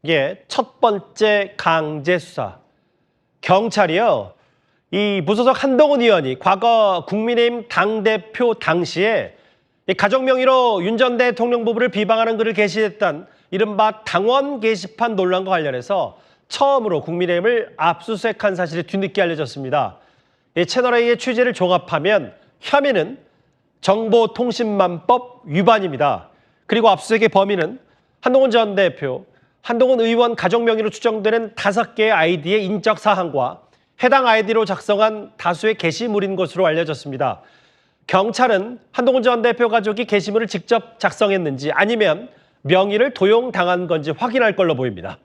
예, 첫 번째 강제 수사. 경찰이요. 이 무소속 한동훈 의원이 과거 국민의힘 당대표 당시에 이 가족 명의로 윤 전 대통령 부부를 비방하는 글을 게시했던 이른바 당원 게시판 논란과 관련해서 처음으로 국민의힘을 압수수색한 사실이 뒤늦게 알려졌습니다. 이 채널A의 취재를 종합하면 혐의는 정보통신망법 위반입니다. 그리고 압수수색의 범인은 한동훈 전 대표, 한동훈 의원 가족 명의로 추정되는 5개의 아이디의 인적 사항과 해당 아이디로 작성한 다수의 게시물인 것으로 알려졌습니다. 경찰은 한동훈 전 대표 가족이 게시물을 직접 작성했는지 아니면 명의를 도용당한 건지 확인할 걸로 보입니다.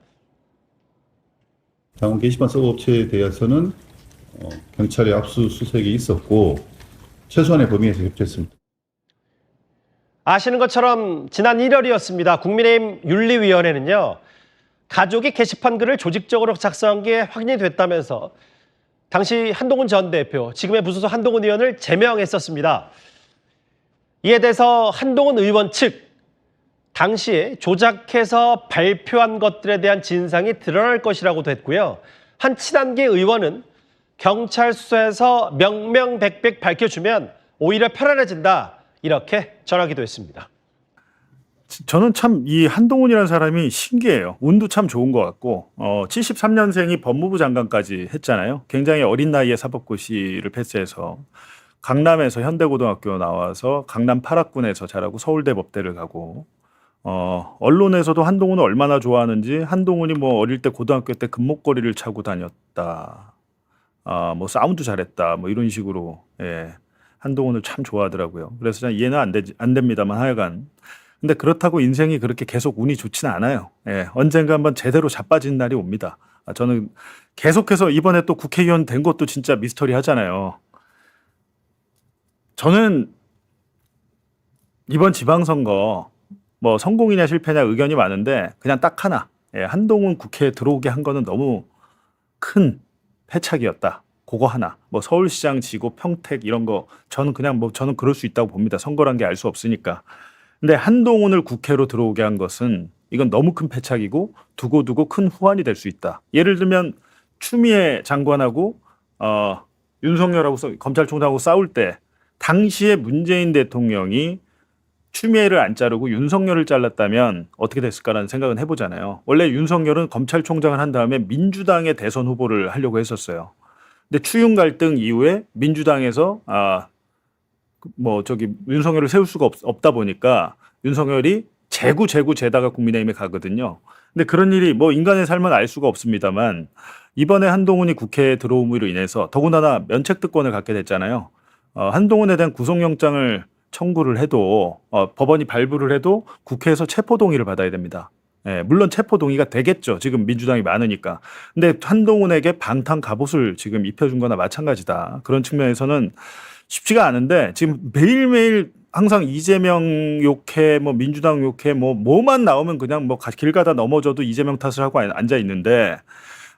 당원 게시판 서버 업체에 대해서는 경찰의 압수수색이 있었고 최소한의 범위에서 협조했습니다. 아시는 것처럼 지난 1월이었습니다. 국민의힘 윤리위원회는요. 가족이 게시판 글을 조직적으로 작성한 게 확인이 됐다면서 당시 한동훈 전 대표, 지금의 무소속 한동훈 의원을 제명했었습니다. 이에 대해서 한동훈 의원 측, 당시에 조작해서 발표한 것들에 대한 진상이 드러날 것이라고도 했고요. 한 친한계 의원은 경찰 수사에서 명명백백 밝혀주면 오히려 편안해진다, 이렇게 전하기도 했습니다. 저는 참 이 한동훈이라는 사람이 신기해요. 운도 참 좋은 것 같고 73년생이 법무부 장관까지 했잖아요. 굉장히 어린 나이에 사법고시를 패스해서 강남에서 현대고등학교 나와서 강남 8학군에서 자라고 서울대 법대를 가고 언론에서도 한동훈을 얼마나 좋아하는지 한동훈이 뭐 어릴 때 고등학교 때 금목걸이를 차고 다녔다. 뭐 싸움도 잘했다. 뭐 이런 식으로 한동훈을 참 좋아하더라고요. 그래서 저는 이해는 안 됩니다만 하여간 근데 그렇다고 인생이 그렇게 계속 운이 좋지는 않아요. 언젠가 한번 제대로 자빠진 날이 옵니다. 저는 계속해서 이번에 또 국회의원 된 것도 진짜 미스터리 하잖아요. 저는 이번 지방선거 뭐 성공이냐 실패냐 의견이 많은데 그냥 딱 하나. 한동훈 국회에 들어오게 한 거는 너무 큰 패착이었다. 그거 하나. 뭐 서울시장 지고 평택 이런 거 저는 저는 그럴 수 있다고 봅니다. 선거란 게 알 수 없으니까. 근데 한동훈을 국회로 들어오게 한 것은 이건 너무 큰 패착이고 두고두고 큰 후환이 될 수 있다. 예를 들면 추미애 장관하고 윤석열하고 검찰총장하고 싸울 때 당시에 문재인 대통령이 추미애를 안 자르고 윤석열을 잘랐다면 어떻게 됐을까라는 생각은 해보잖아요. 원래 윤석열은 검찰총장을 한 다음에 민주당의 대선 후보를 하려고 했었어요. 근데 추윤 갈등 이후에 민주당에서 윤석열을 세울 수가 없다 보니까 윤석열이 재다가 국민의힘에 가거든요. 근데 그런 일이 뭐 인간의 삶은 알 수가 없습니다만 이번에 한동훈이 국회에 들어옴으로 인해서 더군다나 면책특권을 갖게 됐잖아요. 한동훈에 대한 구속영장을 청구를 해도 법원이 발부를 해도 국회에서 체포동의를 받아야 됩니다. 물론 체포동의가 되겠죠. 지금 민주당이 많으니까. 근데 한동훈에게 방탄 갑옷을 지금 입혀준 거나 마찬가지다. 그런 측면에서는 쉽지가 않은데 지금 매일매일 항상 이재명 욕해 뭐 민주당 욕해 뭐만 나오면 그냥 뭐 길 가다 넘어져도 이재명 탓을 하고 앉아 있는데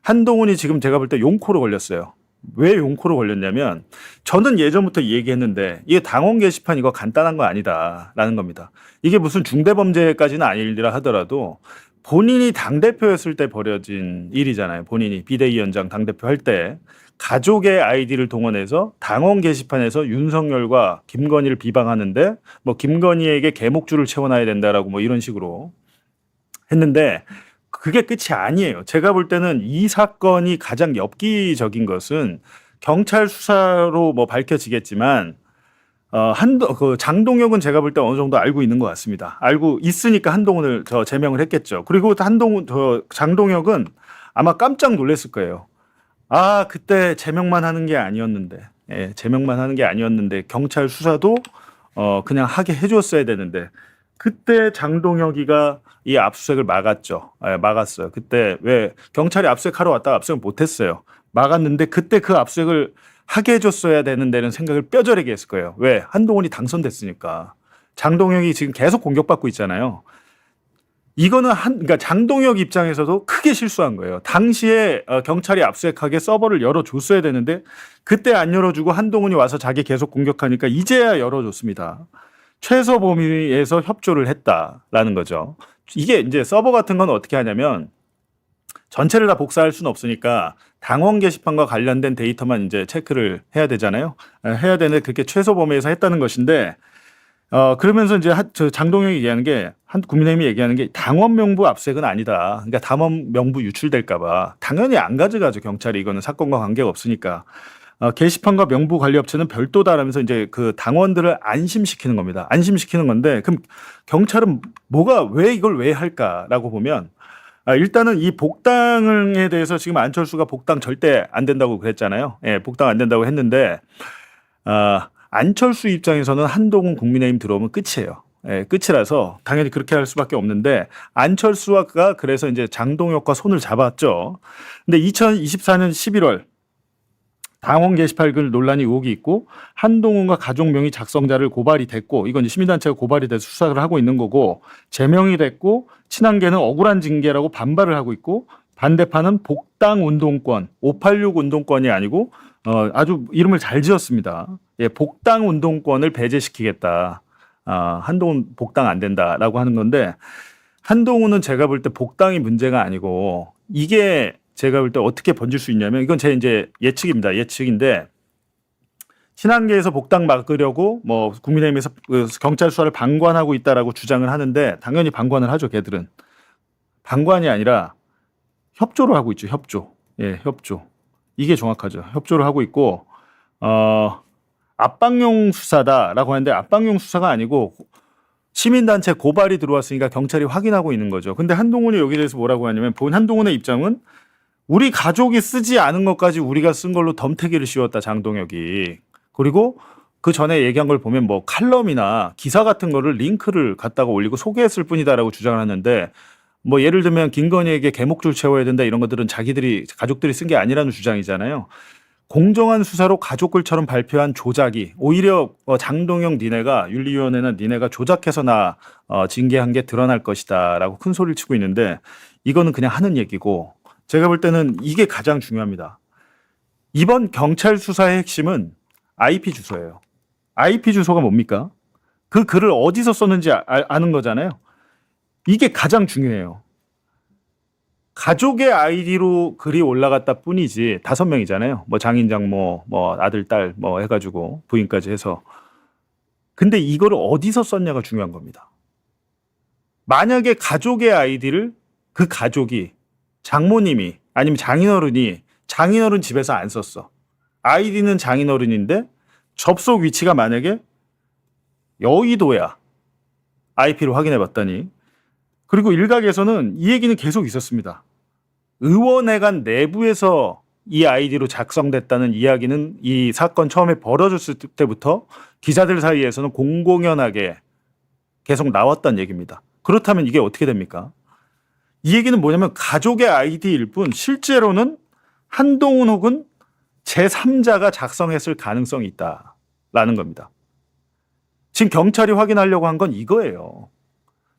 한동훈이 지금 제가 볼 때 용코로 걸렸어요. 왜 용코로 걸렸냐면 저는 예전부터 얘기했는데 이게 당원 게시판 이거 간단한 거 아니다라는 겁니다. 이게 무슨 중대범죄까지는 아니라 하더라도 본인이 당대표였을 때 벌어진 일이잖아요. 본인이 비대위원장 당대표 할 때 가족의 아이디를 동원해서 당원 게시판에서 윤석열과 김건희를 비방하는데 뭐 김건희에게 개목줄을 채워놔야 된다라고 뭐 이런 식으로 했는데 그게 끝이 아니에요. 제가 볼 때는 이 사건이 가장 엽기적인 것은 경찰 수사로 뭐 밝혀지겠지만 장동혁은 제가 볼 때 어느 정도 알고 있는 것 같습니다. 알고 있으니까 한동훈을 제명을 했겠죠. 그리고 장동혁은 아마 깜짝 놀랐을 거예요. 그때 제명만 하는 게 아니었는데, 제명만 하는 게 아니었는데 경찰 수사도 그냥 하게 해줬어야 되는데 그때 장동혁이가 이 압수수색을 막았죠. 막았어요. 그때 왜 경찰이 압수수색하러 왔다가 압수수색 못했어요. 막았는데 그때 그 압수수색을 하게 해줬어야 되는 데는 생각을 뼈저리게 했을 거예요. 왜? 한동훈이 당선됐으니까. 장동혁이 지금 계속 공격받고 있잖아요. 이거는 그러니까 장동혁 입장에서도 크게 실수한 거예요. 당시에 경찰이 압수수색하게 서버를 열어줬어야 되는데 그때 안 열어주고 한동훈이 와서 자기 계속 공격하니까 이제야 열어줬습니다. 최소 범위에서 협조를 했다라는 거죠. 이게 이제 서버 같은 건 어떻게 하냐면 전체를 다 복사할 수는 없으니까 당원 게시판과 관련된 데이터만 이제 체크를 해야 되잖아요. 해야 되는데 그렇게 최소 범위에서 했다는 것인데 그러면서 이제 저 장동영이 얘기하는 게 한 국민의힘이 얘기하는 게 당원 명부 압수색은 아니다. 그러니까 당원 명부 유출될까봐 당연히 안 가져가죠. 경찰이 이거는 사건과 관계가 없으니까. 게시판과 명부 관리 업체는 별도다라면서 이제 그 당원들을 안심시키는 겁니다. 안심시키는 건데 그럼 경찰은 왜 이걸 왜 할까라고 보면 일단은 이 복당에 대해서 지금 안철수가 복당 절대 안 된다고 그랬잖아요. 예, 복당 안 된다고 했는데 안철수 입장에서는 한동훈 국민의힘 들어오면 끝이에요. 예, 끝이라서 당연히 그렇게 할 수밖에 없는데 안철수가 그래서 이제 장동혁과 손을 잡았죠. 근데 2024년 11월 당원 게시판 글 논란이 의혹이 있고 한동훈과 가족 명의 작성자를 고발이 됐고 이건 이제 시민단체가 고발이 돼서 수사를 하고 있는 거고 제명이 됐고 친한계는 억울한 징계라고 반발을 하고 있고 반대파는 복당 운동권 586 운동권이 아니고 아주 이름을 잘 지었습니다. 예, 복당 운동권을 배제시키겠다. 한동훈 복당 안 된다라고 하는 건데 한동훈은 제가 볼 때 복당이 문제가 아니고 이게 제가 볼 때 어떻게 번질 수 있냐면 이건 제 이제 예측입니다. 예측인데 친한계에서 복당 막으려고 뭐 국민의힘에서 경찰 수사를 방관하고 있다라고 주장을 하는데 당연히 방관을 하죠. 걔들은 방관이 아니라 협조를 하고 있죠. 협조. 예, 협조. 이게 정확하죠. 협조를 하고 있고 압박용 수사다라고 하는데 압박용 수사가 아니고 시민단체 고발이 들어왔으니까 경찰이 확인하고 있는 거죠. 근데 한동훈이 여기에 대해서 뭐라고 하냐면 한동훈의 입장은 우리 가족이 쓰지 않은 것까지 우리가 쓴 걸로 덤태기를 씌웠다 장동혁이. 그리고 그 전에 얘기한 걸 보면 뭐 칼럼이나 기사 같은 거를 링크를 갖다가 올리고 소개했을 뿐이다라고 주장을 하는데 뭐 예를 들면 김건희에게 개목줄 채워야 된다 이런 것들은 가족들이 쓴 게 아니라는 주장이잖아요. 공정한 수사로 가족글처럼 발표한 조작이 오히려 장동영 니네가 윤리위원회나 니네가 조작해서 나 징계한 게 드러날 것이다라고 큰 소리를 치고 있는데 이거는 그냥 하는 얘기고 제가 볼 때는 이게 가장 중요합니다. 이번 경찰 수사의 핵심은 IP 주소예요. IP 주소가 뭡니까? 그 글을 어디서 썼는지 아는 거잖아요. 이게 가장 중요해요. 가족의 아이디로 글이 올라갔다 뿐이지 5명이잖아요. 뭐 장인 장모, 뭐 아들, 딸 뭐 해가지고 부인까지 해서. 근데 이거를 어디서 썼냐가 중요한 겁니다. 만약에 가족의 아이디를 그 가족이 장모님이 아니면 장인어른 집에서 안 썼어. 아이디는 장인어른인데 접속 위치가 만약에 여의도야. IP로 확인해 봤더니 그리고 일각에서는 이 얘기는 계속 있었습니다. 의원회관 내부에서 이 아이디로 작성됐다는 이야기는 이 사건 처음에 벌어졌을 때부터 기자들 사이에서는 공공연하게 계속 나왔던 얘기입니다. 그렇다면 이게 어떻게 됩니까? 이 얘기는 뭐냐면 가족의 아이디일 뿐 실제로는 한동훈 혹은 제3자가 작성했을 가능성이 있다라는 겁니다. 지금 경찰이 확인하려고 한 건 이거예요.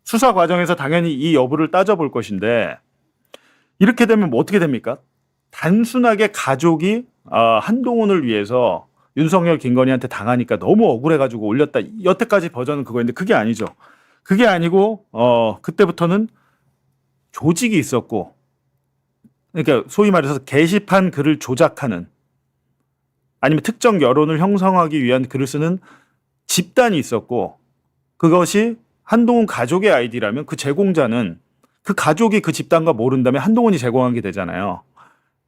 수사 과정에서 당연히 이 여부를 따져볼 것인데 이렇게 되면 뭐 어떻게 됩니까? 단순하게 가족이 한동훈을 위해서 윤석열 김건희한테 당하니까 너무 억울해가지고 올렸다. 여태까지 버전은 그거였는데 그게 아니죠. 그게 아니고 그때부터는 조직이 있었고 그러니까 소위 말해서 게시판 글을 조작하는 아니면 특정 여론을 형성하기 위한 글을 쓰는 집단이 있었고 그것이 한동훈 가족의 아이디라면 그 제공자는 그 가족이 그 집단과 모른다면 한동훈이 제공한 게 되잖아요.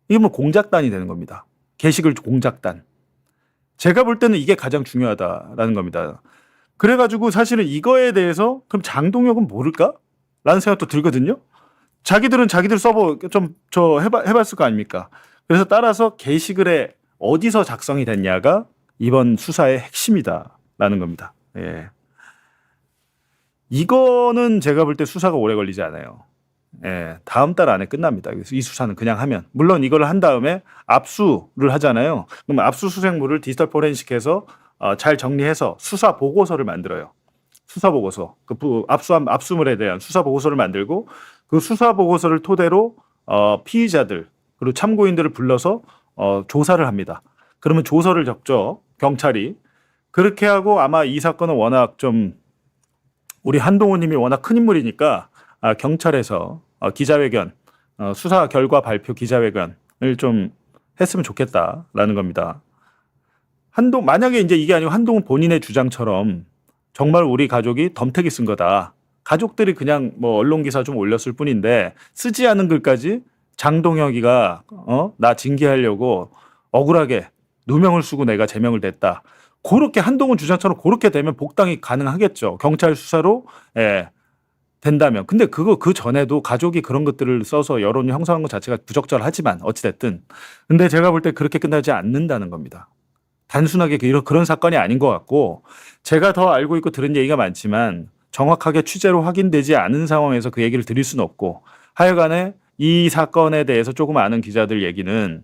이게 뭐 공작단이 되는 겁니다. 게시글 공작단. 제가 볼 때는 이게 가장 중요하다라는 겁니다. 그래가지고 사실은 이거에 대해서 그럼 장동혁은 모를까? 라는 생각도 들거든요. 자기들은 자기들 서버 좀 해봤을 거 아닙니까? 그래서 따라서 게시글에 어디서 작성이 됐냐가 이번 수사의 핵심이다라는 겁니다. 예. 이거는 제가 볼 때 수사가 오래 걸리지 않아요. 예, 다음 달 안에 끝납니다. 그래서 이 수사는 그냥 하면. 물론 이걸 한 다음에 압수를 하잖아요. 그럼 압수수색물을 디지털 포렌식해서 잘 정리해서 수사 보고서를 만들어요. 수사 보고서. 압수물에 대한 수사 보고서를 만들고 그 수사 보고서를 토대로 피의자들 그리고 참고인들을 불러서 조사를 합니다. 그러면 조서를 적죠. 경찰이. 그렇게 하고 아마 이 사건은 워낙 좀 우리 한동훈 님이 워낙 큰 인물이니까 경찰에서 기자회견 수사 결과 발표 기자회견을 좀 했으면 좋겠다라는 겁니다. 만약에 이제 이게 아니고 한동훈 본인의 주장처럼 정말 우리 가족이 덤태기 쓴 거다. 가족들이 그냥 뭐 언론 기사 좀 올렸을 뿐인데 쓰지 않은 글까지 장동혁이가 나 징계하려고 억울하게 누명을 쓰고 내가 제명을 냈다. 그렇게 한동훈 주장처럼 그렇게 되면 복당이 가능하겠죠. 경찰 수사로 된다면. 근데 그 전에도 가족이 그런 것들을 써서 여론이 형성한 것 자체가 부적절하지만 어찌됐든. 근데 제가 볼 때 그렇게 끝나지 않는다는 겁니다. 단순하게 그런 사건이 아닌 것 같고 제가 더 알고 있고 들은 얘기가 많지만 정확하게 취재로 확인되지 않은 상황에서 그 얘기를 드릴 수는 없고 하여간에 이 사건에 대해서 조금 아는 기자들 얘기는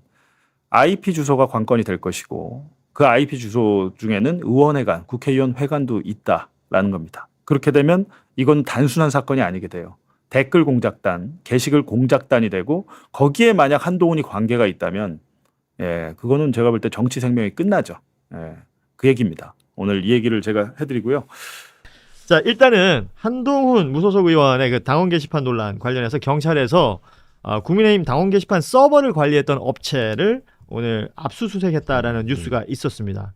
IP 주소가 관건이 될 것이고 그 IP 주소 중에는 의원회관, 국회의원 회관도 있다라는 겁니다. 그렇게 되면 이건 단순한 사건이 아니게 돼요. 댓글 공작단, 게시글 공작단이 되고 거기에 만약 한동훈이 관계가 있다면 그거는 제가 볼 때 정치 생명이 끝나죠. 그 얘기입니다. 오늘 이 얘기를 제가 해드리고요. 자, 일단은 한동훈 무소속 의원의 그 당원 게시판 논란 관련해서 경찰에서 국민의힘 당원 게시판 서버를 관리했던 업체를 오늘 압수수색했다라는 뉴스가 있었습니다.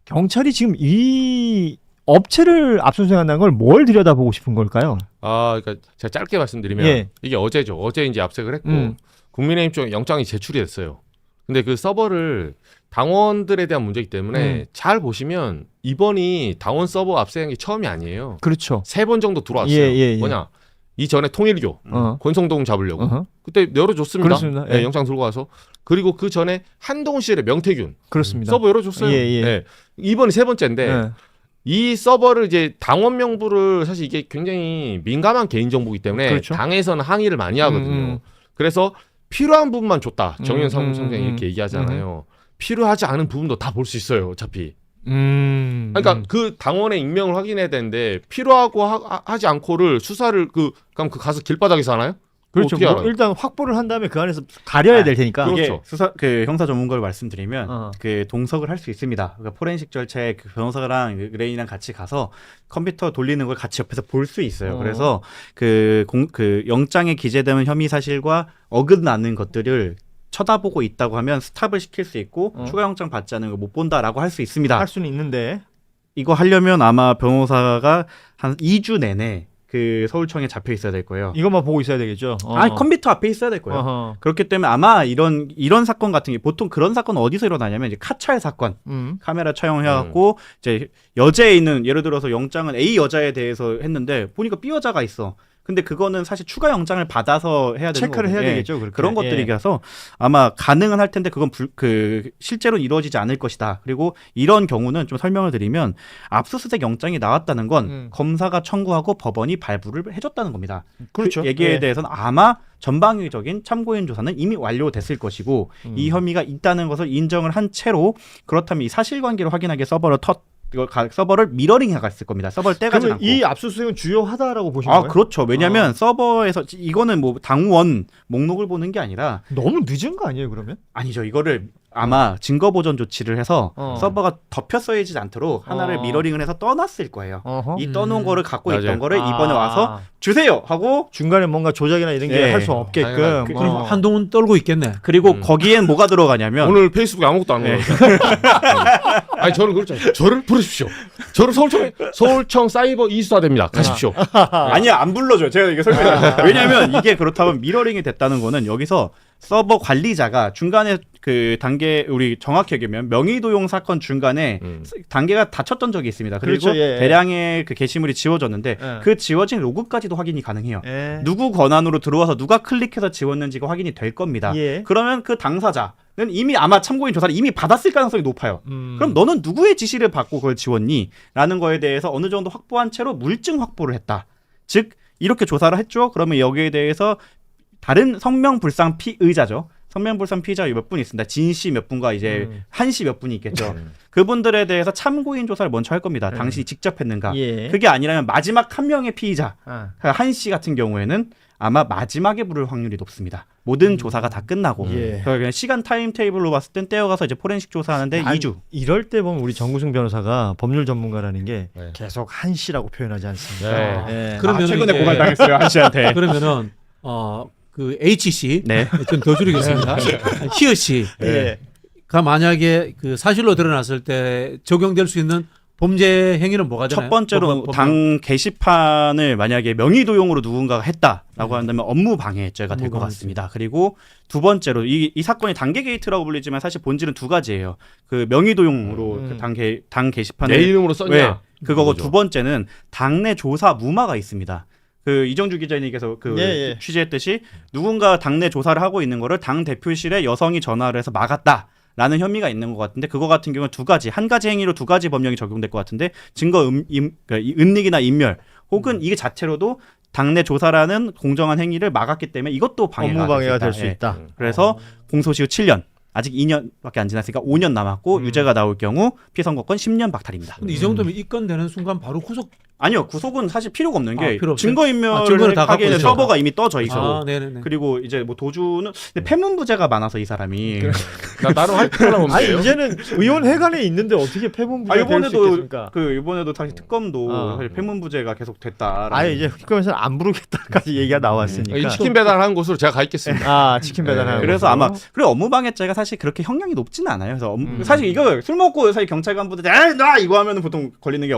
경찰이 지금 이 업체를 압수수색한다는 걸 뭘 들여다보고 싶은 걸까요? 그러니까 제가 짧게 말씀드리면 예. 이게 어제죠. 어제 이제 압색을 했고 국민의힘 쪽에 영장이 제출이 됐어요. 근데 그 서버를 당원들에 대한 문제이기 때문에 잘 보시면 이번이 당원 서버 압색한 게 처음이 아니에요. 그렇죠. 3번 정도 들어왔어요. 예. 뭐냐? 이전에 통일교 권성동 잡으려고 그때 열어줬습니다. 그렇습니다. 예. 영장 들고 와서. 그리고 그 전에 한동훈 씨의 명태균 그렇습니다. 서버 열어줬어요. 예. 이번이 3번째인데 이 서버를 이제 당원 명부를 사실 이게 굉장히 민감한 개인정보이기 때문에 그렇죠. 당에서는 항의를 많이 하거든요. 그래서 필요한 부분만 줬다. 정의연 사무총장이 이렇게 얘기하잖아요. 필요하지 않은 부분도 다 볼 수 있어요. 어차피. 그러니까 그 당원의 익명을 확인해야 되는데 필요하고 하지 않고를 수사를 그럼 가서 길바닥에서 하나요? 그렇죠. 어떻게 알아요? 일단 확보를 한 다음에 그 안에서 가려야 될 테니까. 그렇죠. 이게 형사 전문가를 말씀드리면 그 동석을 할 수 있습니다. 그러니까 포렌식 절차에 그 변호사랑 의뢰인이랑 같이 가서 컴퓨터 돌리는 걸 같이 옆에서 볼 수 있어요. 그래서 그 영장에 기재되는 혐의 사실과 어긋나는 것들을 쳐다보고 있다고 하면 스탑을 시킬 수 있고 추가 영장 받지 않은 걸 못 본다라고 할 수 있습니다. 할 수는 있는데 이거 하려면 아마 변호사가 한 2주 내내 그 서울청에 잡혀 있어야 될 거예요. 이것만 보고 있어야 되겠죠. 컴퓨터 앞에 있어야 될 거예요. 그렇기 때문에 아마 이런 사건 같은 게 보통 그런 사건 어디서 일어나냐면 이제 카찰 사건 카메라 촬영해갖고 이제 여자에 있는 예를 들어서 영장은 A 여자에 대해서 했는데 보니까 B 여자가 있어. 근데 그거는 사실 추가 영장을 받아서 해야 되는 체크를 거거든요. 해야 되겠죠. 그렇게. 그런 것들이라서 아마 가능은 할 텐데 그건 실제로 이루어지지 않을 것이다. 그리고 이런 경우는 좀 설명을 드리면 압수수색 영장이 나왔다는 건 검사가 청구하고 법원이 발부를 해줬다는 겁니다. 그렇죠. 그 얘기에 대해서는 아마 전방위적인 참고인 조사는 이미 완료됐을 것이고 이 혐의가 있다는 것을 인정을 한 채로 그렇다면 이 사실관계를 확인하기 위해 서버를 미러링 해갔을 겁니다. 서버를 떼가지 않고. 이 압수수색은 주요하다라고 보시는 거예요? 그렇죠. 왜냐하면 서버에서 이거는 뭐 당원 목록을 보는 게 아니라 너무 늦은 거 아니에요, 그러면? 아니죠. 이거를 아마 증거 보존 조치를 해서 서버가 덮여 써있지 않도록 하나를 미러링을 해서 떠났을 거예요. 이 떠놓은 거를 갖고 맞아요. 있던 거를 이번에 와서 주세요 하고 중간에 뭔가 조작이나 이런 게 할 수 없게끔. 당연하죠. 그럼 한동훈 떨고 있겠네. 그리고 거기엔 뭐가 들어가냐면 오늘 페이스북에 아무것도 안 올라요. 아니 저는 그렇잖아요. 저를 부르십시오. 저를 서울청 사이버 이수사됩니다. 가십시오. 아니야 안 불러줘요. 제가 이게 설명해요. 왜냐하면 이게 그렇다면 미러링이 됐다는 거는 여기서 서버 관리자가 중간에 그 단계 우리 정확히 얘기하면 명의도용 사건 중간에 단계가 닫혔던 적이 있습니다. 그리고 그렇죠, 예. 대량의 그 게시물이 지워졌는데 예. 그 지워진 로그까지도 확인이 가능해요. 예. 누구 권한으로 들어와서 누가 클릭해서 지웠는지가 확인이 될 겁니다. 예. 그러면 그 당사자는 이미 아마 참고인 조사를 이미 받았을 가능성이 높아요. 그럼 너는 누구의 지시를 받고 그걸 지웠니? 라는 거에 대해서 어느 정도 확보한 채로 물증 확보를 했다. 즉 이렇게 조사를 했죠. 그러면 여기에 대해서 다른 성명불상 피의자죠. 성명불상 피의자가 몇 분 있습니다. 진 씨 몇 분과 이제 한 씨 몇 분이 있겠죠. 그분들에 대해서 참고인 조사를 먼저 할 겁니다. 당신이 직접 했는가. 예. 그게 아니라면 마지막 한 명의 피의자 아. 한 씨 같은 경우에는 아마 마지막에 부를 확률이 높습니다. 모든 조사가 다 끝나고 예. 그냥 시간 타임 테이블로 봤을 땐 떼어가서 이제 포렌식 조사하는데 2주. 이럴 때 보면 우리 정구승 변호사가 법률 전문가라는 게 네. 계속 한 씨라고 표현하지 않습니까? 네. 예. 그러면 최근에 이제 고발당했어요 한 씨한테. 그러면은 그 HC 네. 좀 더 줄이겠습니다. 히어씨가 예. 만약에 그 사실로 드러났을 때 적용될 수 있는 범죄 행위는 뭐가 되나요? 첫 번째로 당 게시판을 만약에 명의도용으로 누군가가 했다라고 한다면 업무방해죄가 될 것 같습니다. 그리고 두 번째로 이 사건이 단계 게이트라고 불리지만 사실 본질은 두 가지예요. 그 명의도용으로 그 당 게시판을 내 이름으로 썼냐? 왜? 그거고 그거죠. 두 번째는 당내 조사 무마가 있습니다. 그 이정주 기자님께서 그 예. 취재했듯이 누군가 당내 조사를 하고 있는 거를 당 대표실에 여성이 전화를 해서 막았다라는 혐의가 있는 것 같은데 그거 같은 경우는 두 가지 한 가지 행위로 두 가지 법령이 적용될 것 같은데 증거 은닉이나 인멸 혹은 이게 자체로도 당내 조사라는 공정한 행위를 막았기 때문에 이것도 업무방해가 될 수 예. 있다. 그래서 공소시효 7년 아직 2년밖에 안 지났으니까 5년 남았고 유죄가 나올 경우 피선거권 10년 박탈입니다. 근데 이 정도면 입건되는 순간 바로 구속. 아니요, 구속은 사실 필요가 없는 게 필요 없어요? 증거인멸을 증거를 다 갖고 하기에는 있죠. 서버가 이미 떠져 있고 아, 네네네. 그리고 이제 뭐 도주는 근데 패문부제가 많아서 이 사람이 나 나름 할 필요가 아니 없네요. 이제는 의원회관에 있는데 어떻게 패문부가 될 수 있겠습니까? 이번에도 당시 특검도 사실 패문부제가 계속 됐다. 아예 이제 특검에서는 안 부르겠다까지 얘기가 나왔으니까. 이 치킨 배달하는 곳으로 제가 가 있겠습니다. 아 치킨 배달하는. 그래서 거죠? 아마 그리고 업무방해죄가 사실 그렇게 형량이 높지는 않아요. 그래서 사실 이거 술 먹고 사실 경찰 간부들 나 이거 하면은 보통 걸리는 게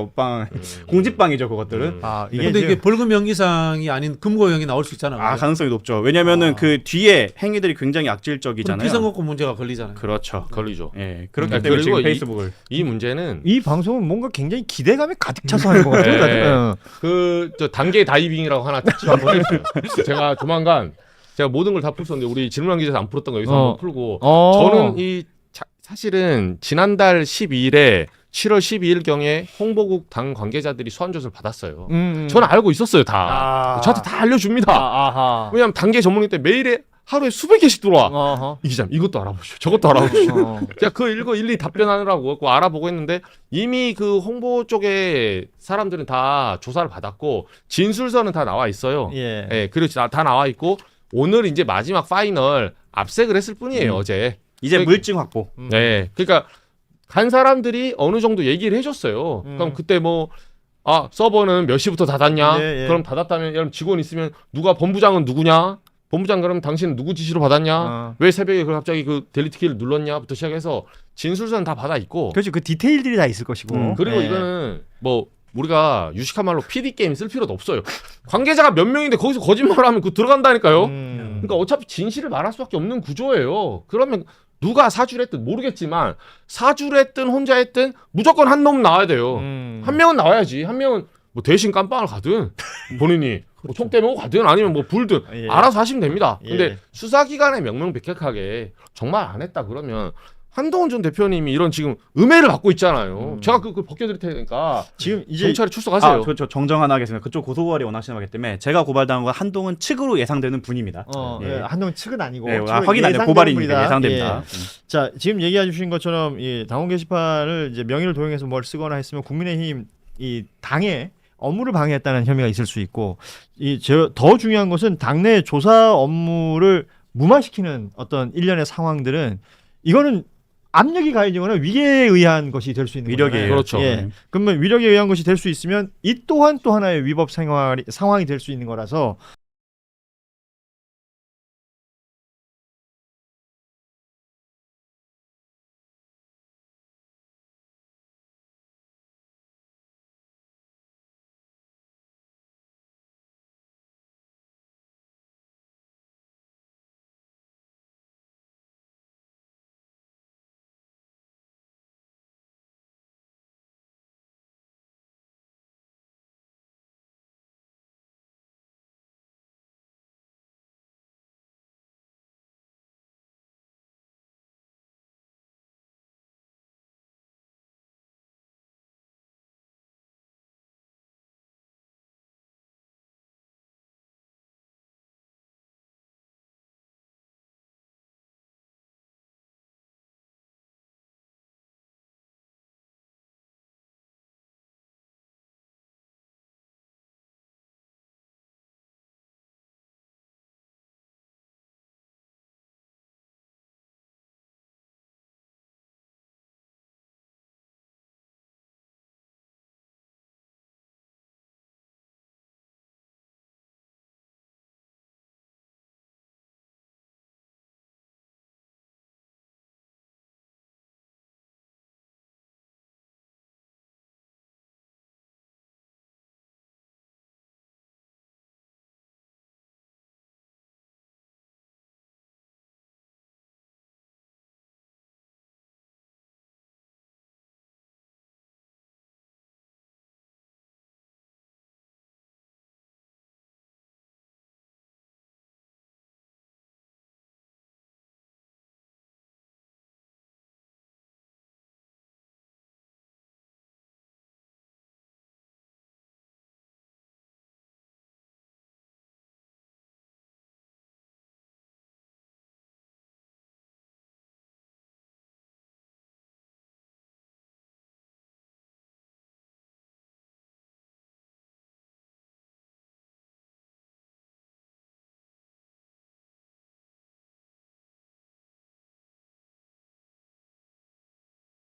공직방이죠 그것들은. 아 이게 근데 지금 이게 벌금형 이상이 아닌 금고형이 나올 수 있잖아요. 아 가능성이 높죠. 왜냐면은 그 뒤에 행위들이 굉장히 악질적이잖아요. 피선거권 문제가 걸리잖아요. 그렇죠. 걸리죠. 예, 그렇기 아, 때문에 그리고 지금 이- 페이스북을 이 문제는 이 방송은 뭔가 굉장히 기대감에 가득 차서 하는 것 같아요. 네. 어. 저 단계 다이빙이라고 하나 특집 한번 했어요. 제가 조만간 제가 모든 걸 다 풀었는데 우리 질문한 기자에서 안 풀었던 거 여기서 한번 풀고 저는 사실은 지난달 12일에 7월 12일경에 홍보국 당 관계자들이 소환조사를 받았어요. 저는 알고 있었어요 다. 저한테 다 알려줍니다. 아하. 왜냐하면 단계 전문기 때문에 매일에 하루에 수백 개씩 들어와. 어허. 이 기자님 이것도 알아보시오. 저것도 알아보시오. 어. 제가 그 읽어 일일이 답변하느라고 그거 알아보고 했는데 이미 그 홍보 쪽에 사람들은 다 조사를 받았고 진술서는 다 나와 있어요. 예. 예, 그리고 다 나와 있고 오늘 이제 마지막 파이널 압색을 했을 뿐이에요 어제. 이제 그- 물증 확보. 네, 그러니까 간 사람들이 어느 정도 얘기를 해줬어요. 그럼 그때 서버는 몇 시부터 닫았냐? 예, 예. 그럼 닫았다면 여러분 직원 있으면 누가 본부장은 누구냐? 본부장 그러면 당신은 누구 지시로 받았냐? 왜 새벽에 갑자기 그 델리트 키를 눌렀냐?부터 시작해서 진술서는 다 받아 있고. 그렇죠. 그 디테일들이 다 있을 것이고. 그리고 예. 이거는 우리가 유식한 말로 PD 게임 쓸 필요도 없어요. 관계자가 몇 명인데 거기서 거짓말하면 그 들어간다니까요. 그러니까 어차피 진실을 말할 수밖에 없는 구조예요. 그러면 누가 사주를 했든 모르겠지만 사주를 했든 혼자 했든 무조건 한 놈 나와야 돼요. 한 명은 나와야지. 한 명은 뭐 대신 깜빵을 가든 본인이 총 떼먹고 가든 아니면 뭐 불든 예. 알아서 하시면 됩니다. 예. 근데 수사기관에 명명백백하게 정말 안 했다 그러면 한동훈 전 대표님이 이런 지금 음해를 받고 있잖아요. 제가 그걸 벗겨드릴 테니까 지금 이제 경찰에 출석하세요. 그렇죠. 정정 하나 하겠습니다. 그쪽 고소고발이 원하시는 거기 때문에 제가 고발당한 건 한동훈 측으로 예상되는 분입니다. 예. 한동 측은 아니고 네, 측은 확인 안 돼요. 예상되는 고발이니까 분이다. 예상됩니다. 예. 자, 지금 얘기해 주신 것처럼 이 당원 게시판을 이제 명의를 도용해서 뭘 쓰거나 했으면 국민의힘 이 당에 업무를 방해했다는 혐의가 있을 수 있고 더 중요한 것은 당내 조사 업무를 무마시키는 어떤 일련의 상황들은 이거는 압력이 가해지거나 위계에 의한 것이 될 수 있는 위력에 거잖아요. 그렇죠. 예. 그러면 위력에 의한 것이 될 수 있으면 이 또한 또 하나의 위법 상황이 될 수 있는 거라서